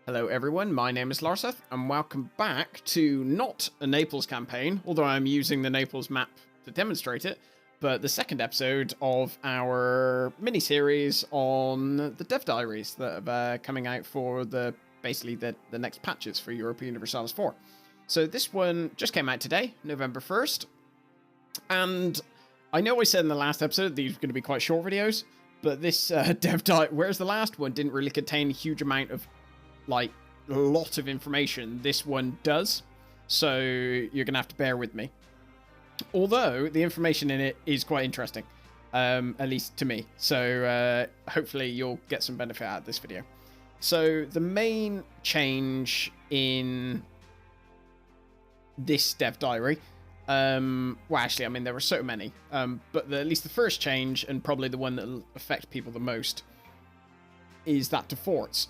Hello everyone, my name is Larseth, and welcome back to not a Naples campaign, although I'm using the Naples map to demonstrate it, but the second episode of our mini-series on the Dev Diaries that are coming out for basically the next patches for Europa Universalis IV. So this one just came out today, November 1st, and I know I said in the last episode these were going to be quite short videos, but this Dev Diary, whereas the last one didn't really contain a huge amount of a lot of information, this one does, so you're gonna have to bear with me. Although the information in it is quite interesting, at least to me, so hopefully you'll get some benefit out of this video. So the main change in this dev diary, well actually I mean there were so many, but at least the first change, and probably the one that will affect people the most, is that to forts.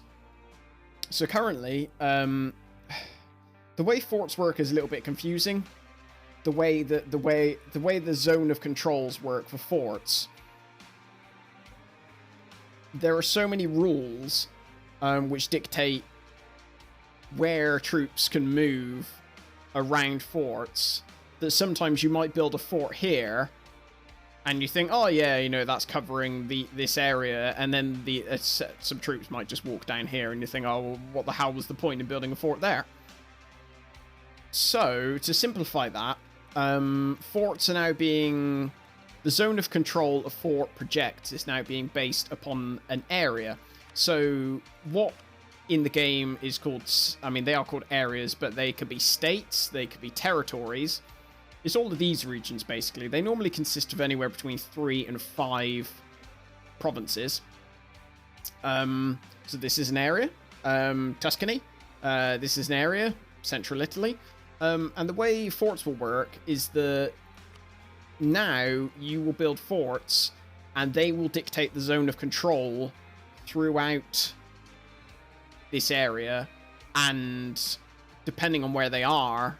So currently, the way forts work is a little bit confusing. The way the zone of controls work for forts, there are so many rules which dictate where troops can move around forts that sometimes you might build a fort here and you think, oh yeah, you know, that's covering this area, and then some troops might just walk down here, and you think, oh, well, what the hell was the point in building a fort there? So, to simplify that, forts are now being... The zone of control a fort projects is now being based upon an area. So, what in the game is called... I mean, they are called areas, but they could be states, they could be territories. It's all of these regions, basically. They normally consist of anywhere between 3 and 5 provinces. So this is an area, Tuscany. This is an area, central Italy. And the way forts will work is that now you will build forts, and they will dictate the zone of control throughout this area, and depending on where they are,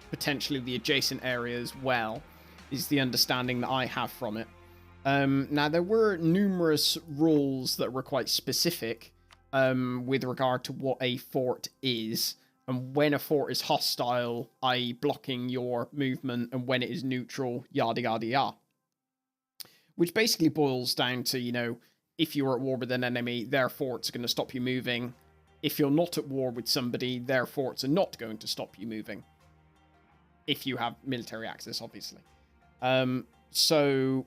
potentially the adjacent area as well, is the understanding that I have from it. Now, there were numerous rules that were quite specific with regard to what a fort is, and when a fort is hostile, i.e. blocking your movement, and when it is neutral, yada yada yada. Which basically boils down to, you know, if you're at war with an enemy, their forts are going to stop you moving. If you're not at war with somebody, their forts are not going to stop you moving. If you have military access, obviously. So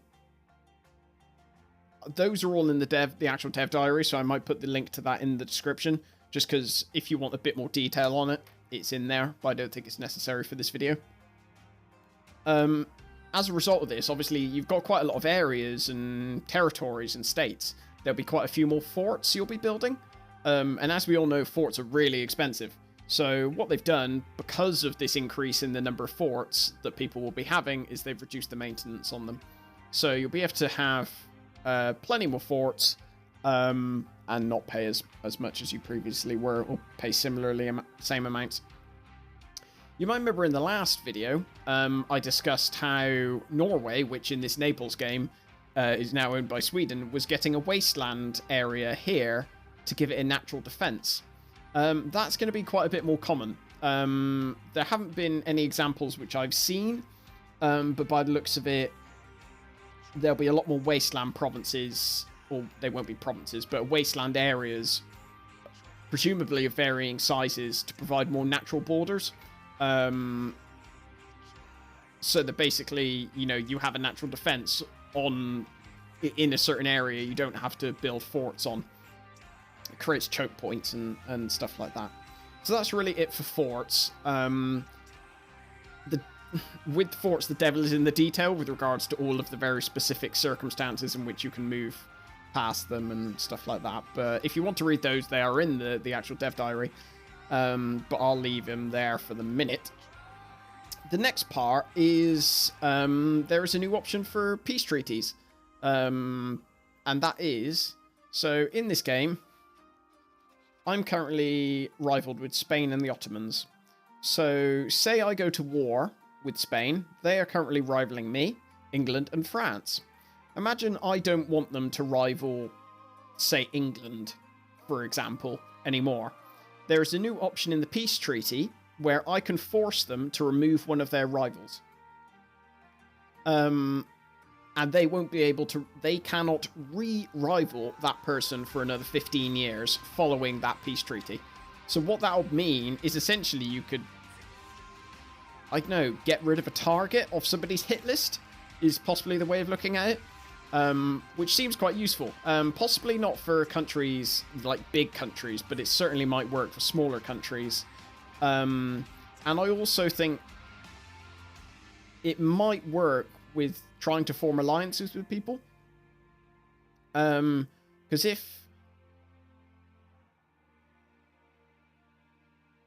those are all in the actual dev diary, so I might put the link to that in the description, just because if you want a bit more detail on it, it's in there, but I don't think it's necessary for this video. As a result of this, obviously, you've got quite a lot of areas and territories and states. There'll be quite a few more forts you'll be building, and as we all know, forts are really expensive. So what they've done, because of this increase in the number of forts that people will be having, is they've reduced the maintenance on them. So you'll be able to have plenty more forts and not pay as much as you previously were, or pay similarly same amounts. You might remember in the last video, I discussed how Norway, which in this Naples game is now owned by Sweden, was getting a wasteland area here to give it a natural defense. That's going to be quite a bit more common. There haven't been any examples which I've seen, but by the looks of it, there'll be a lot more wasteland provinces, or they won't be provinces, but wasteland areas, presumably of varying sizes, to provide more natural borders. So that basically, you know, you have a natural defense in a certain area you don't have to build forts on. It creates choke points and stuff like that. So that's really it for forts. With forts, the devil is in the detail with regards to all of the very specific circumstances in which you can move past them and stuff like that. But if you want to read those, they are in the actual dev diary. But I'll leave them there for the minute. The next part is there is a new option for peace treaties. And that is, so in this game, I'm currently rivaled with Spain and the Ottomans. So, say I go to war with Spain, they are currently rivaling me, England, and France. Imagine I don't want them to rival, say, England, for example, anymore. there's a new option in the peace treaty where I can force them to remove one of their rivals. And they won't be able to, they cannot re-rival that person for another 15 years following that peace treaty. So what that'll mean is essentially you could, I don't know, get rid of a target of somebody's hit list is possibly the way of looking at it. Which seems quite useful. Possibly not for countries, like big countries, but it certainly might work for smaller countries. And I also think it might work with trying to form alliances with people. Because if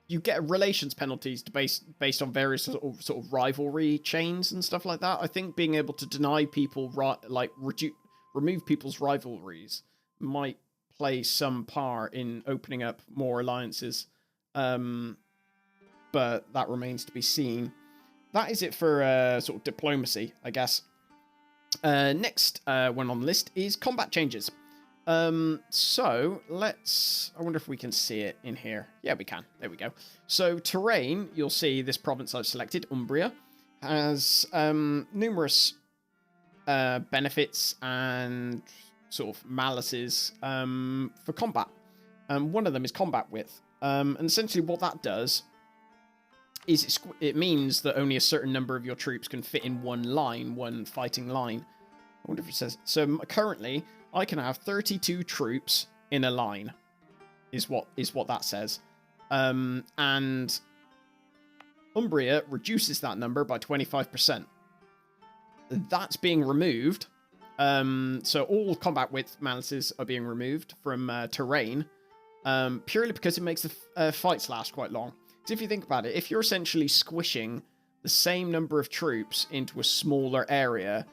you get relations penalties based on various sort of rivalry chains and stuff like that, I think being able to deny people, remove people's rivalries might play some part in opening up more alliances. But that remains to be seen. That is it for sort of diplomacy, I guess. Next one on the list is combat changes. So let's, I wonder if we can see it in here. Yeah, we can. There we go. So terrain, you'll see this province I've selected, Umbria, has numerous benefits and sort of malices for combat. One of them is combat width. And essentially what that does is it means that only a certain number of your troops can fit in one line, one fighting line. I wonder if it says, so currently I can have 32 troops in a line, is what that says. And Umbria reduces that number by 25%. That's being removed. So all combat width malices are being removed from terrain, purely because it makes the fights last quite long. So if you think about it, if you're essentially squishing the same number of troops into a smaller area,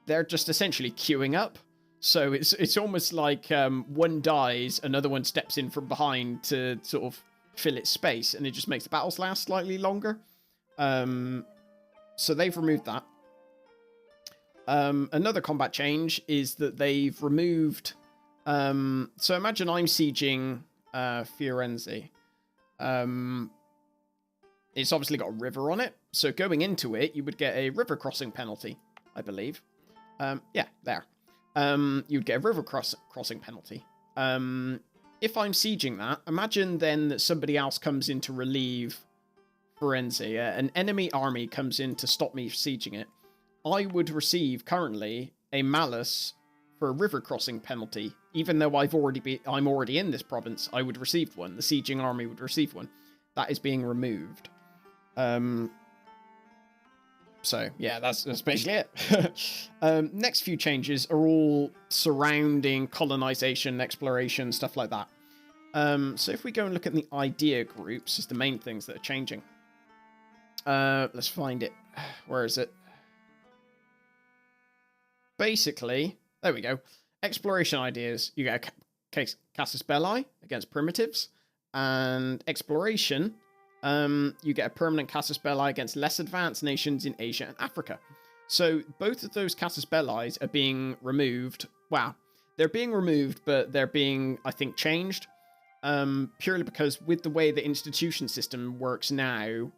they're just essentially queuing up. So it's almost like one dies, another one steps in from behind to sort of fill its space, and it just makes the battles last slightly longer. So they've removed that. Another combat change is that they've removed... so imagine I'm sieging Firenze. It's obviously got a river on it, so going into it, you would get a river crossing penalty, I believe. Yeah, there. You'd get a river crossing penalty. If I'm sieging that, imagine then that somebody else comes in to relieve Firenze. An enemy army comes in to stop me sieging it. I would receive currently a malus for a river crossing penalty, even though I'm already in this province. I would receive one. The sieging army would receive one. That is being removed. So yeah, that's basically it. Next few changes are all surrounding colonization, exploration, stuff like that. So if we go and look at the idea groups, is the main things that are changing. Let's find it. Where is it? Basically, there we go. Exploration ideas. You get a casus belli against primitives, and exploration. You get a permanent casus belli against less advanced nations in Asia and Africa. So both of those casus belli are being removed. Wow, they're being removed, but they're being, I think, changed. Purely because with the way the institution system works now,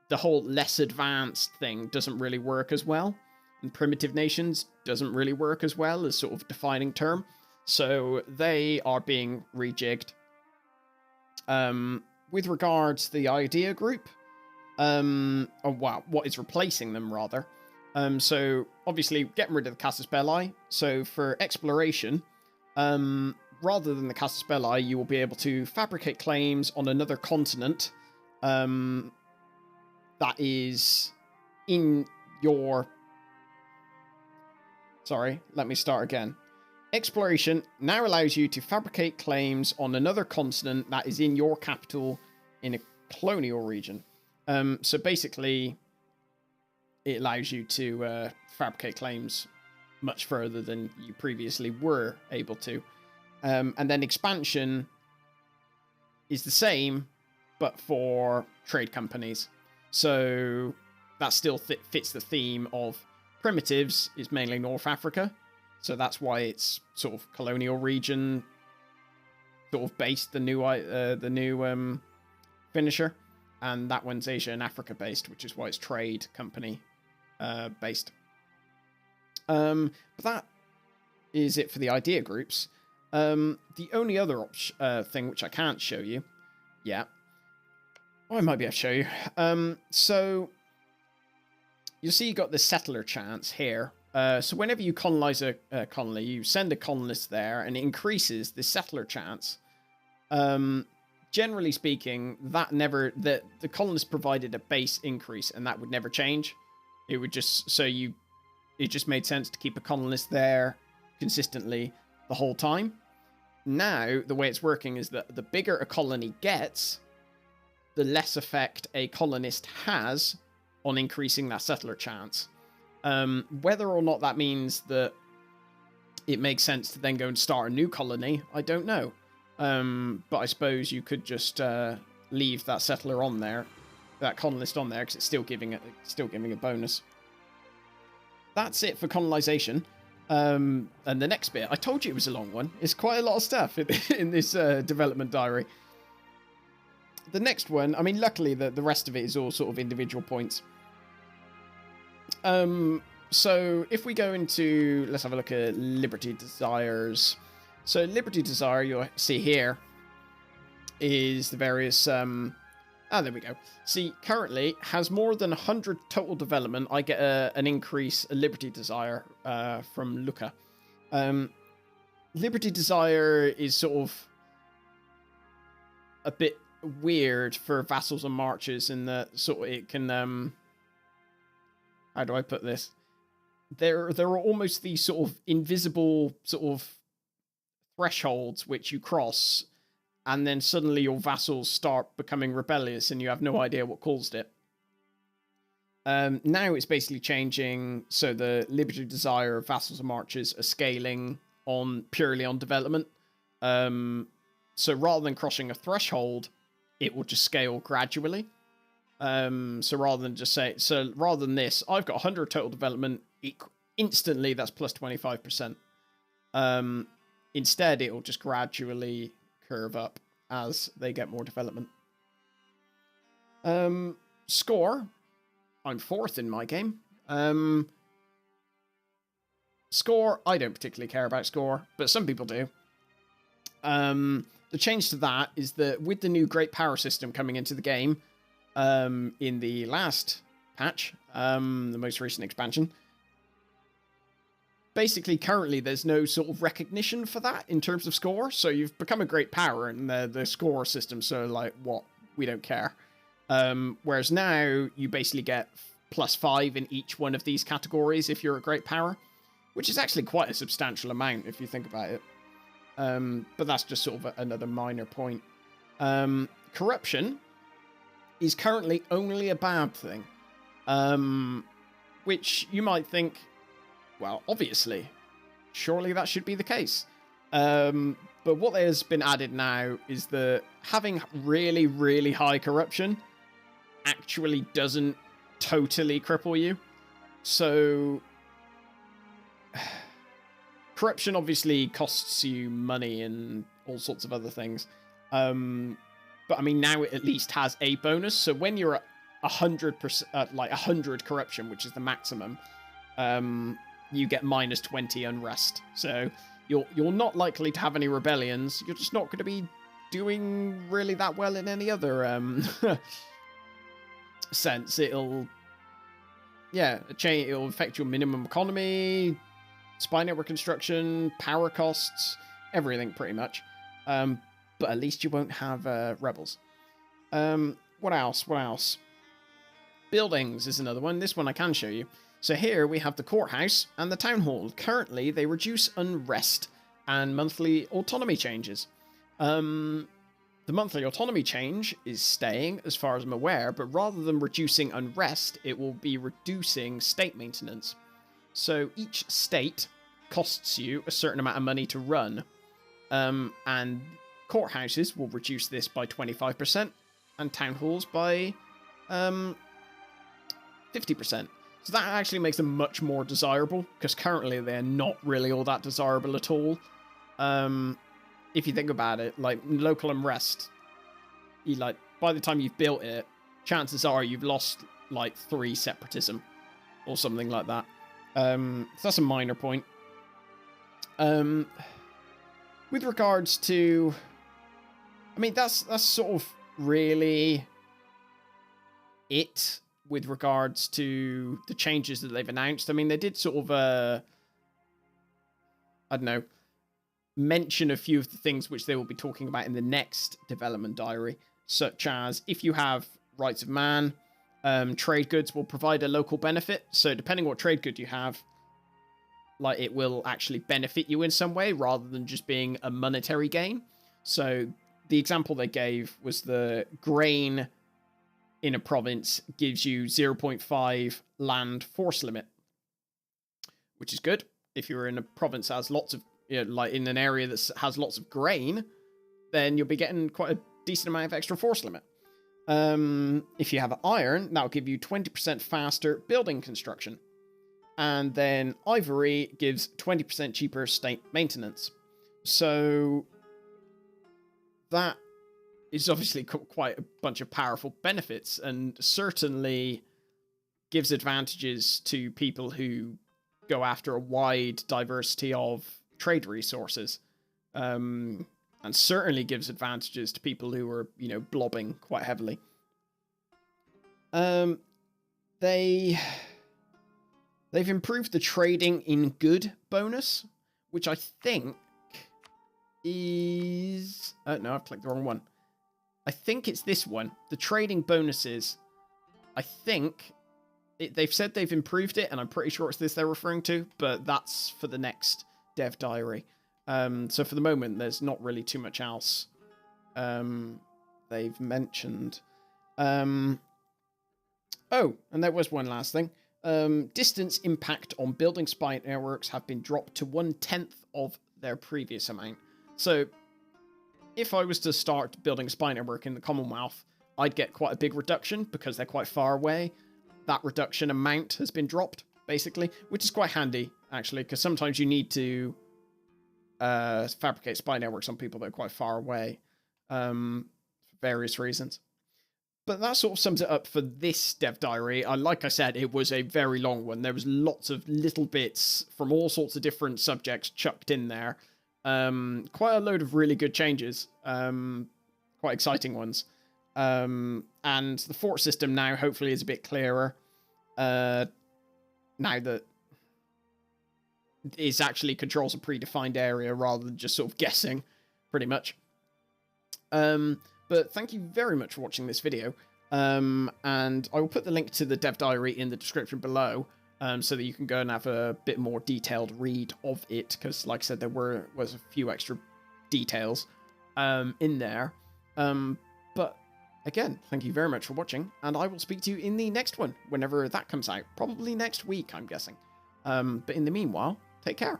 the whole less advanced thing doesn't really work as well. And primitive nations doesn't really work as well as sort of defining term. So they are being rejigged. With regards to the idea group, what is replacing them rather. So obviously getting rid of the casus belli. So for exploration, rather than the casus belli, you will be able to fabricate claims on another continent that is in your... Sorry, let me start again. Exploration now allows you to fabricate claims on another continent that is in your capital in a colonial region. So basically, it allows you to fabricate claims much further than you previously were able to. And then expansion is the same, but for trade companies. So that still fits the theme of primitives is mainly North Africa. So that's why it's sort of colonial region sort of based, the new finisher, and that one's Asia and Africa based, which is why it's trade company based. But that is it for the idea groups. The only other thing which I can't show you yet, I might be able to show you. So you'll see you got the settler chance here. So whenever you colonize a colony, you send a colonist there, and it increases the settler chance. Generally speaking, the colonist provided a base increase, and that would never change. It would just it just made sense to keep a colonist there consistently the whole time. Now, the way it's working is that the bigger a colony gets, the less effect a colonist has on increasing that settler chance. Whether or not that means that it makes sense to then go and start a new colony, I don't know. But I suppose you could just leave that settler on there, that colonist on there, because it's still giving a bonus. That's it for colonization. And the next bit, I told you it was a long one. It's quite a lot of stuff in this development diary. The next one, I mean, luckily the rest of it is all sort of individual points. So if we go into, let's have a look at Liberty Desires. So Liberty Desire, you'll see here, is the various, there we go. See, currently has more than 100 total development. I get an increase, a Liberty Desire, from Luca. Liberty Desire is sort of a bit weird for vassals and marches in that sort of it can, how do I put this? There are almost these sort of invisible sort of thresholds which you cross, and then suddenly your vassals start becoming rebellious and you have no idea what caused it. Now it's basically changing, so the Liberty Desire of vassals and marches are scaling purely on development. So rather than crossing a threshold, it will just scale gradually. So rather than this, I've got 100 total development, instantly that's plus 25%. Instead, it will just gradually curve up as they get more development. Score, I'm 4th in my game. Score, I don't particularly care about score, but some people do. The change to that is that with the new Great Power system coming into the game, in the last patch, the most recent expansion, basically currently there's no sort of recognition for that in terms of score. So you've become a great power and the score system, so like, what, we don't care. Whereas now you basically get +5 in each one of these categories if you're a great power, which is actually quite a substantial amount if you think about it. But that's just sort of another minor point. Corruption is currently only a bad thing, which you might think, well, obviously, surely that should be the case. But what has been added now is that having really, really high corruption actually doesn't totally cripple you. So corruption obviously costs you money and all sorts of other things. But I mean, now it at least has a bonus. So when you're at 100%, like 100 corruption, which is the maximum, you get -20 unrest. So you're not likely to have any rebellions. You're just not going to be doing really that well in any other sense. It'll affect your minimum economy, spy network construction, power costs, everything pretty much. But at least you won't have rebels. What else? Buildings is another one. This one I can show you. So here we have the courthouse and the town hall. Currently, they reduce unrest and monthly autonomy changes. The monthly autonomy change is staying, as far as I'm aware, but rather than reducing unrest, it will be reducing state maintenance. So each state costs you a certain amount of money to run. And courthouses will reduce this by 25%, and town halls by 50%. So that actually makes them much more desirable, because currently they're not really all that desirable at all. if you think about it, like local unrest, by the time you've built it, chances are you've lost like 3 separatism or something like that. So that's a minor point. With regards to, I mean, that's sort of really it with regards to the changes that they've announced. I mean, they did sort of, I don't know, mention a few of the things which they will be talking about in the next development diary, such as if you have rights of man, trade goods will provide a local benefit. So depending what trade good you have, like it will actually benefit you in some way rather than just being a monetary gain. So the example they gave was the grain in a province gives you 0.5 land force limit, which is good. If you're in a province that has lots of, like in an area that has lots of grain, then you'll be getting quite a decent amount of extra force limit. If you have iron, that'll give you 20% faster building construction. And then ivory gives 20% cheaper state maintenance. So that is obviously quite a bunch of powerful benefits, and certainly gives advantages to people who go after a wide diversity of trade resources. And certainly gives advantages to people who are, blobbing quite heavily. They've improved the trading in good bonus, which I think is... no, I've clicked the wrong one. I think it's this one. The trading bonuses, I think... they've said they've improved it, and I'm pretty sure it's this they're referring to, but that's for the next dev diary. So for the moment, there's not really too much else they've mentioned. Oh, and there was one last thing. Distance impact on building spy networks have been dropped to 1/10 of their previous amount. So if I was to start building a spy network in the Commonwealth, I'd get quite a big reduction because they're quite far away. That reduction amount has been dropped, basically, which is quite handy, actually, because sometimes you need to fabricate spy networks on people that are quite far away for various reasons. But that sort of sums it up for this dev diary. Like I said, it was a very long one. There was lots of little bits from all sorts of different subjects chucked in there. Quite a load of really good changes. Quite exciting ones. And the fort system now hopefully is a bit clearer. Now that it actually controls a predefined area rather than just sort of guessing, pretty much. But thank you very much for watching this video. And I will put the link to the dev diary in the description below, so that you can go and have a bit more detailed read of it, because like I said, there was a few extra details in there. But again, thank you very much for watching, and I will speak to you in the next one, whenever that comes out. Probably next week, I'm guessing. But in the meanwhile, take care.